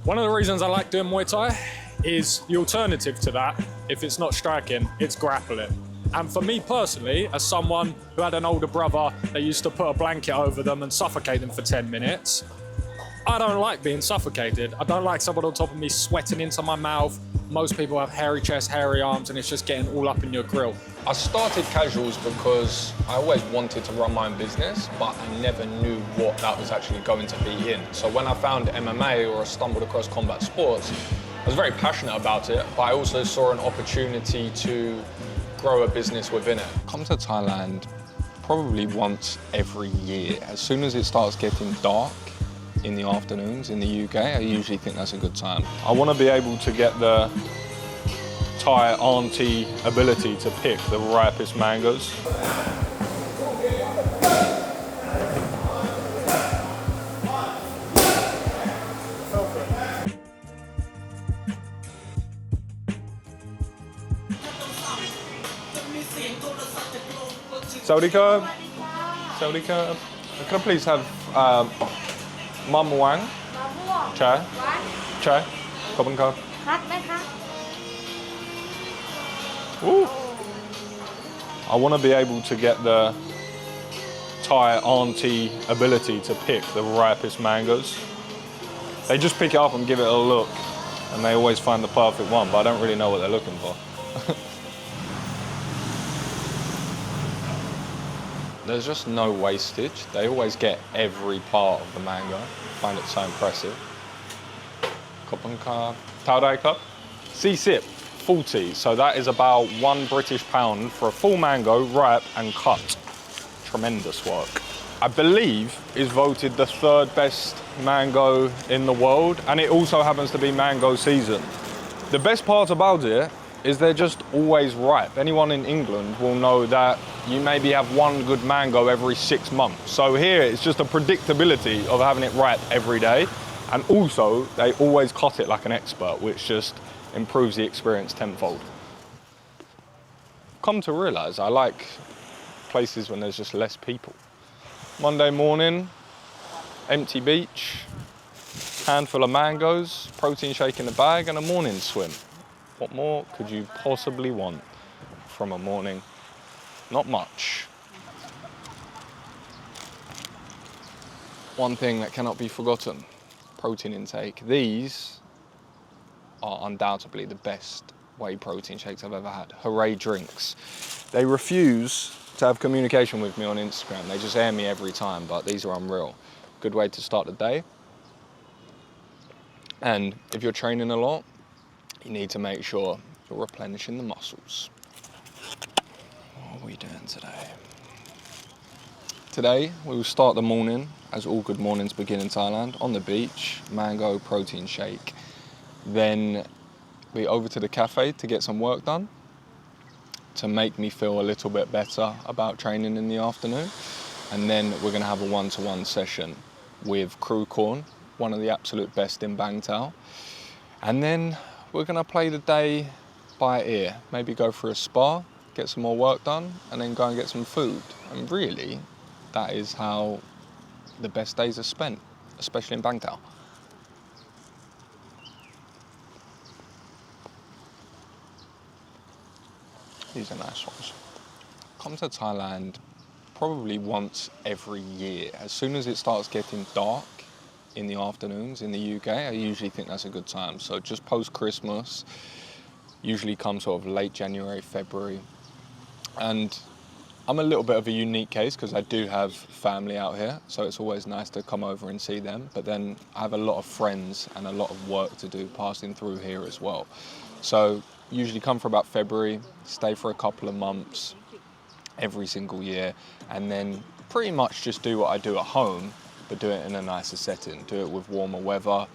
One of the reasons I like doing Muay Thai is the alternative to that, if it's not striking, it's grappling. And for me personally, as someone who had an older brother that used to put a blanket over them and suffocate them for 10 minutes, I don't like being suffocated. I don't like someone on top of me sweating into my mouth. Most people have hairy chest, hairy arms, and it's just getting all up in your grill. I started casuals because I always wanted to run my own business, but I never knew what that was actually going to be in. So when I found MMA or I stumbled across combat sports, I was very passionate about it, but I also saw an opportunity to grow a business within it. Come to Thailand probably once every year. As soon as it starts getting dark in the afternoons in the UK, I usually think that's a good time. I want to be able to get the Thai auntie ability to pick the ripest mangoes. Saudi curb. Saudi curb. Can I please have mum wang? Chai. Chai. Khobun curb. Ooh. I want to be able to get the Thai auntie ability to pick the ripest mangoes. They just pick it up and give it a look, and they always find the perfect one, but I don't really know what they're looking for. There's just no wastage. They always get every part of the mango. I find it so impressive. Khobun curb. Tao Dai cup. C-sip. 40, so that is about £1 for a full mango, ripe and cut. Tremendous work. I believe is voted the third best mango in the world, and it also happens to be mango season. The best part about it is they're just always ripe. Anyone in England will know that you maybe have one good mango every 6 months. So here it's just a predictability of having it ripe every day, and also they always cut it like an expert, which just improves the experience tenfold. Come to realise I like places when there's just less people. Monday morning, empty beach, handful of mangoes, protein shake in the bag and a morning swim. What more could you possibly want from a morning? Not much. One thing that cannot be forgotten, protein intake. These are undoubtedly the best whey protein shakes I've ever had. Hooray drinks. They refuse to have communication with me on Instagram. They just air me every time, but these are unreal. Good way to start the day. And if you're training a lot, you need to make sure you're replenishing the muscles. What are we doing today? Today, we will start the morning, as all good mornings begin in Thailand, on the beach, mango protein shake. Then be over to the cafe to get some work done, to make me feel a little bit better about training in the afternoon. And then we're gonna have a one-to-one session with Kru Korn, one of the absolute best in Bangtao. And then we're gonna play the day by ear. Maybe go for a spa, get some more work done, and then go and get some food. And really, that is how the best days are spent, especially in Bangtao. These are nice ones. Come to Thailand probably once every year. As soon as it starts getting dark in the afternoons in the UK, I usually think that's a good time. So just post-Christmas, usually come sort of late January, February. And I'm a little bit of a unique case because I do have family out here, so it's always nice to come over and see them. But then I have a lot of friends and a lot of work to do passing through here as well. So usually come for about February, stay for a couple of months every single year, and then pretty much just do what I do at home, but do it in a nicer setting. Do it with warmer weather,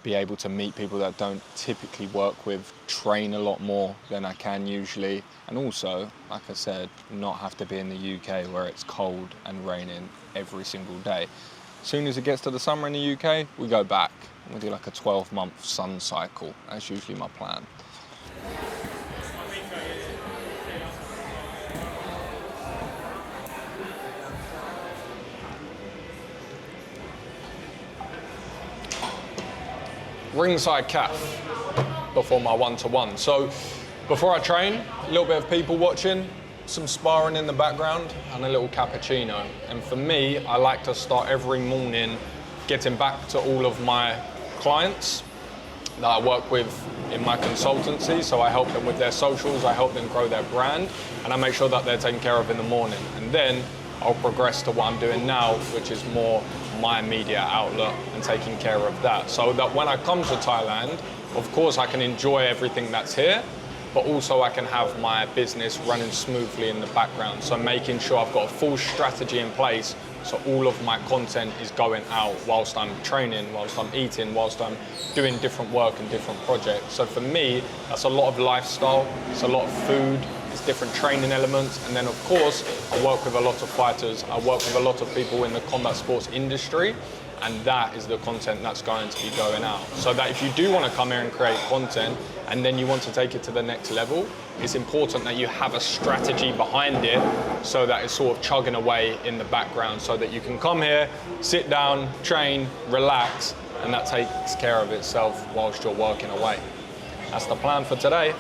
be able to meet people that I don't typically work with, train a lot more than I can usually, and also, like I said, not have to be in the UK where it's cold and raining every single day. As soon as it gets to the summer in the UK, we go back. We do like a 12-month sun cycle. That's usually my plan. Ringside Café before my one-to-one. So before I train, a little bit of people watching, some sparring in the background, and a little cappuccino. And for me, I like to start every morning getting back to all of my clients that I work with in my consultancy. So I help them with their socials, I help them grow their brand, and I make sure that they're taken care of in the morning. And then I'll progress to what I'm doing now, which is more my media outlet and taking care of that. So that when I come to Thailand, of course I can enjoy everything that's here, but also I can have my business running smoothly in the background. So making sure I've got a full strategy in place, so all of my content is going out whilst I'm training, whilst I'm eating, whilst I'm doing different work and different projects. So for me, that's a lot of lifestyle, it's a lot of food, it's different training elements, and then of course, I work with a lot of fighters, I work with a lot of people in the combat sports industry, and that is the content that's going to be going out. So that if you do want to come here and create content, and then you want to take it to the next level, it's important that you have a strategy behind it so that it's sort of chugging away in the background so that you can come here, sit down, train, relax, and that takes care of itself whilst you're working away. That's the plan for today.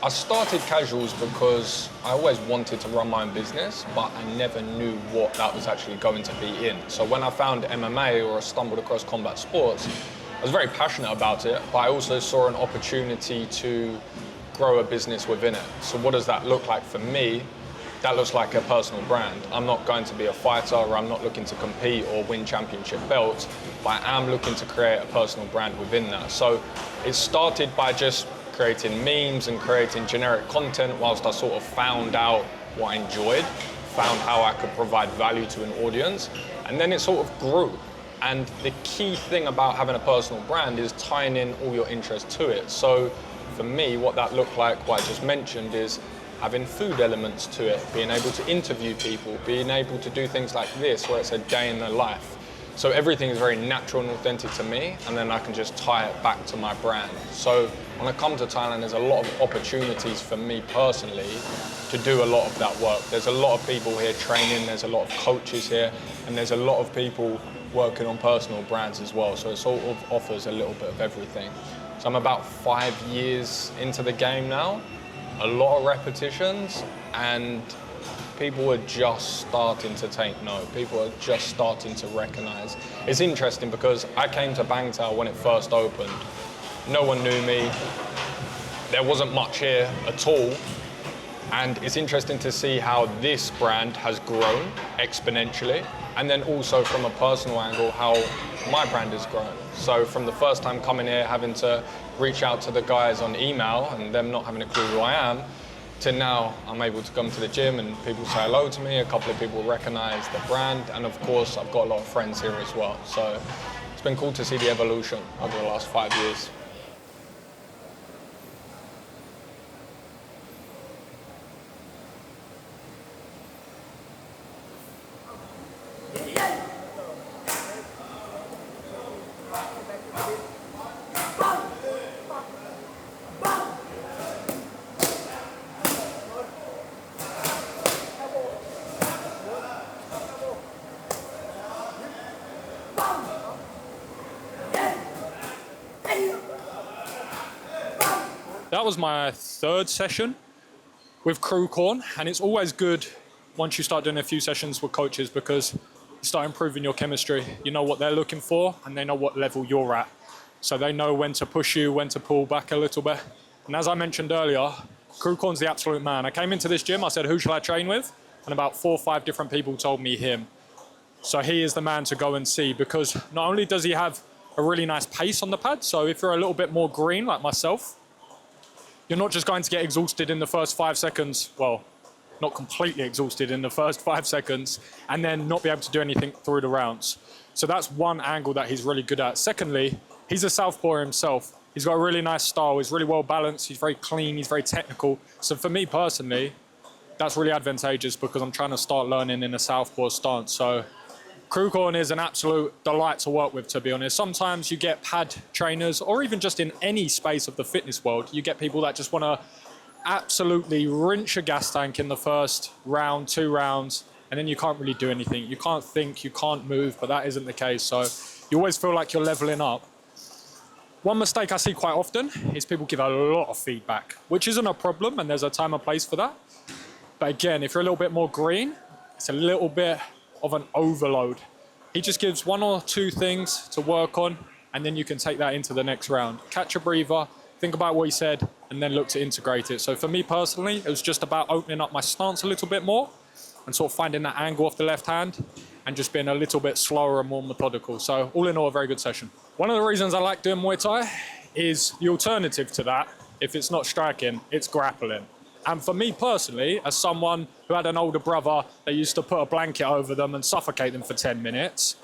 I started casuals because I always wanted to run my own business, but I never knew what that was actually going to be in. So when I found MMA or I stumbled across combat sports, I was very passionate about it, but I also saw an opportunity to grow a business within it. So what does that look like for me? That looks like a personal brand. I'm not going to be a fighter, or I'm not looking to compete or win championship belts, but I am looking to create a personal brand within that. So it started by just creating memes and creating generic content whilst I sort of found out what I enjoyed, found how I could provide value to an audience, and then it sort of grew. And the key thing about having a personal brand is tying in all your interests to it. So for me, what that looked like, what I just mentioned, is having food elements to it, being able to interview people, being able to do things like this, where it's a day in their life. So everything is very natural and authentic to me, and then I can just tie it back to my brand. So when I come to Thailand, there's a lot of opportunities for me personally to do a lot of that work. There's a lot of people here training, there's a lot of coaches here, and there's a lot of people working on personal brands as well. So it sort of offers a little bit of everything. So I'm about 5 years into the game now, a lot of repetitions, and people are just starting to take note. People are just starting to recognize. It's interesting because I came to Bangtao when it first opened. No one knew me. There wasn't much here at all. And it's interesting to see how this brand has grown exponentially. And then also from a personal angle, how my brand has grown. So from the first time coming here, having to reach out to the guys on email and them not having a clue who I am, to now I'm able to come to the gym and people say hello to me, a couple of people recognize the brand, and of course I've got a lot of friends here as well. So it's been cool to see the evolution over the last 5 years. That was my third session with Kru Korn, and it's always good once you start doing a few sessions with coaches because you start improving your chemistry. You know what they're looking for and they know what level you're at. So they know when to push you, when to pull back a little bit. And as I mentioned earlier, Kru Korn's the absolute man. I came into this gym, I said, who shall I train with? And about 4 or 5 different people told me him. So he is the man to go and see because not only does he have a really nice pace on the pad, so if you're a little bit more green like myself, you're not just going to get exhausted in the first 5 seconds, well, not completely exhausted in the first 5 seconds, and then not be able to do anything through the rounds. So that's one angle that he's really good at. Secondly, he's a southpaw himself. He's got a really nice style. He's really well balanced. He's very clean. He's very technical. So for me personally, that's really advantageous because I'm trying to start learning in a southpaw stance. So Kru Korn is an absolute delight to work with, to be honest. Sometimes you get pad trainers, or even just in any space of the fitness world, you get people that just want to absolutely rinse your gas tank in the first round, 2 rounds, and then you can't really do anything. You can't think, you can't move, but that isn't the case. So you always feel like you're leveling up. One mistake I see quite often is people give a lot of feedback, which isn't a problem, and there's a time and place for that. But again, if you're a little bit more green, it's a little bit of an overload. He just gives 1 or 2 things to work on, and then you can take that into the next round. Catch a breather, think about what he said, and then look to integrate it. So for me personally, it was just about opening up my stance a little bit more and sort of finding that angle off the left hand and just being a little bit slower and more methodical. So all in all, a very good session. One of the reasons I like doing Muay Thai is the alternative to that, if it's not striking, it's grappling. And for me personally, as someone who had an older brother that used to put a blanket over them and suffocate them for 10 minutes,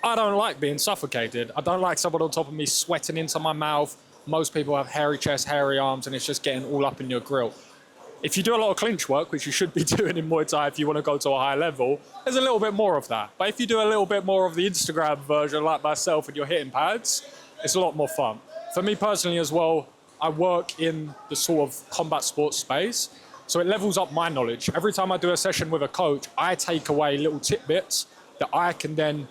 I don't like being suffocated. I don't like someone on top of me sweating into my mouth. Most people have hairy chest, hairy arms, and it's just getting all up in your grill. If you do a lot of clinch work, which you should be doing in Muay Thai if you want to go to a high level, there's a little bit more of that. But if you do a little bit more of the Instagram version like myself and you're hitting pads, it's a lot more fun. For me personally as well, I work in the sort of combat sports space, so it levels up my knowledge. Every time I do a session with a coach, I take away little tidbits that I can then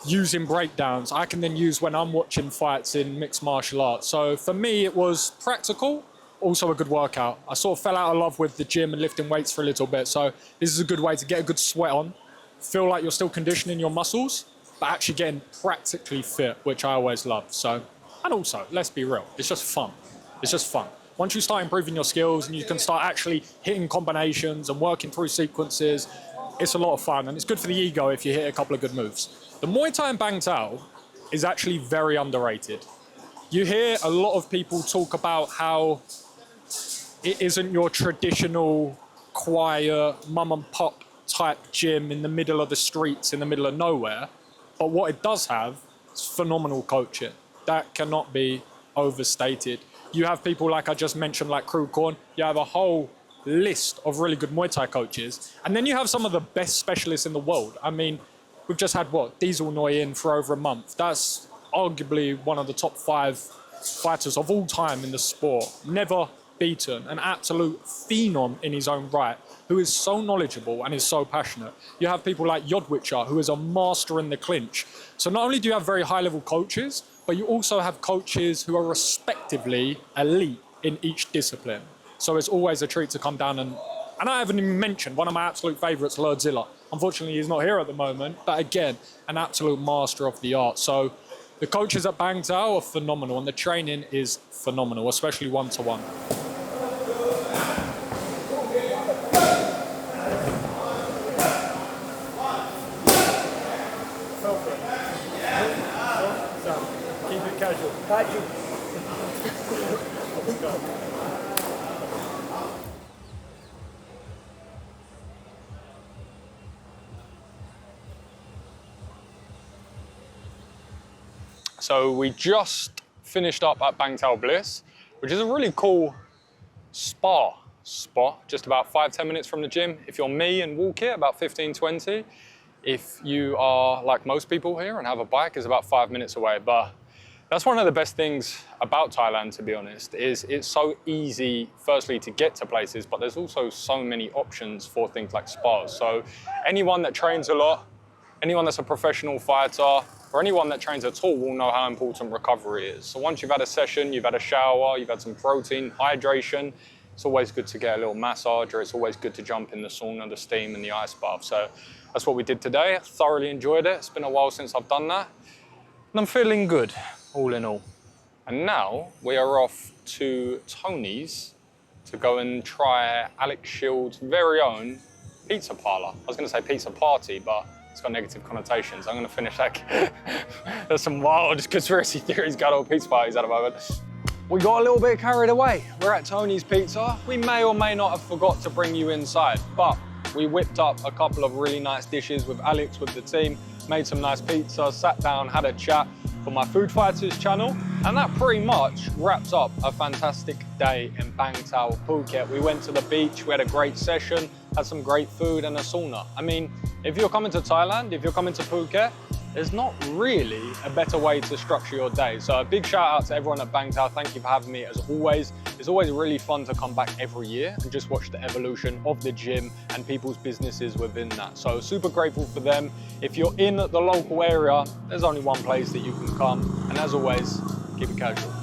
use in breakdowns. I can then use when I'm watching fights in mixed martial arts. So for me, it was practical, also a good workout. I sort of fell out of love with the gym and lifting weights for a little bit. So this is a good way to get a good sweat on, feel like you're still conditioning your muscles, but actually getting practically fit, which I always love. So, and also, let's be real, it's just fun. It's just fun. Once you start improving your skills and you can start actually hitting combinations and working through sequences, it's a lot of fun, and it's good for the ego if you hit a couple of good moves. The Muay Thai in Bangtao is actually very underrated. You hear a lot of people talk about how it isn't your traditional, quiet, mum and pop type gym in the middle of the streets, in the middle of nowhere. But what it does have is phenomenal coaching. That cannot be overstated. You have people like I just mentioned, like Kru Korn. You have a whole list of really good Muay Thai coaches. And then you have some of the best specialists in the world. I mean, we've just had, Diesel Noi in for over a month. That's arguably one of the top 5 fighters of all time in the sport. Never beaten, an absolute phenom in his own right, who is so knowledgeable and is so passionate. You have people like Yodwitcher, who is a master in the clinch. So not only do you have very high-level coaches, but you also have coaches who are respectively elite in each discipline. So it's always a treat to come down and I haven't even mentioned one of my absolute favourites, Lordzilla. Unfortunately, he's not here at the moment, but again, an absolute master of the art. So the coaches at Bangtao are phenomenal, and the training is phenomenal, especially one-to-one. Keep it casual. So we just finished up at Bangtao Bliss, which is a really cool spa spot, just about 5-10 minutes from the gym. If you're me and walk here, about 15-20. If you are like most people here and have a bike, it's about 5 minutes away. But that's one of the best things about Thailand, to be honest, is it's so easy, firstly, to get to places, but there's also so many options for things like spas. So anyone that trains a lot, anyone that's a professional fighter, or anyone that trains at all will know how important recovery is. So once you've had a session, you've had a shower, you've had some protein, hydration, it's always good to get a little massage, or it's always good to jump in the sauna, the steam, and the ice bath. So that's what we did today. I thoroughly enjoyed it. It's been a while since I've done that. And I'm feeling good, all in all. And now we are off to Tony's to go and try Alex Shield's very own pizza parlor. I was going to say pizza party, but it's got negative connotations. I'm going to finish that. There's some wild conspiracy theories going on pizza parties at the moment. We got a little bit carried away. We're at Tony's Pizza. We may or may not have forgot to bring you inside, but we whipped up a couple of really nice dishes with Alex, with the team, made some nice pizza, sat down, had a chat for my Food Fighters channel, and that pretty much wraps up a fantastic day in Bangtao, Phuket. We went to the beach, we had a great session, had some great food and a sauna. I mean, if you're coming to Thailand, if you're coming to Phuket, there's not really a better way to structure your day. So a big shout out to everyone at Bangtao. Thank you for having me as always. It's always really fun to come back every year and just watch the evolution of the gym and people's businesses within that. So super grateful for them. If you're in the local area, there's only one place that you can come. And as always, Keep it casual.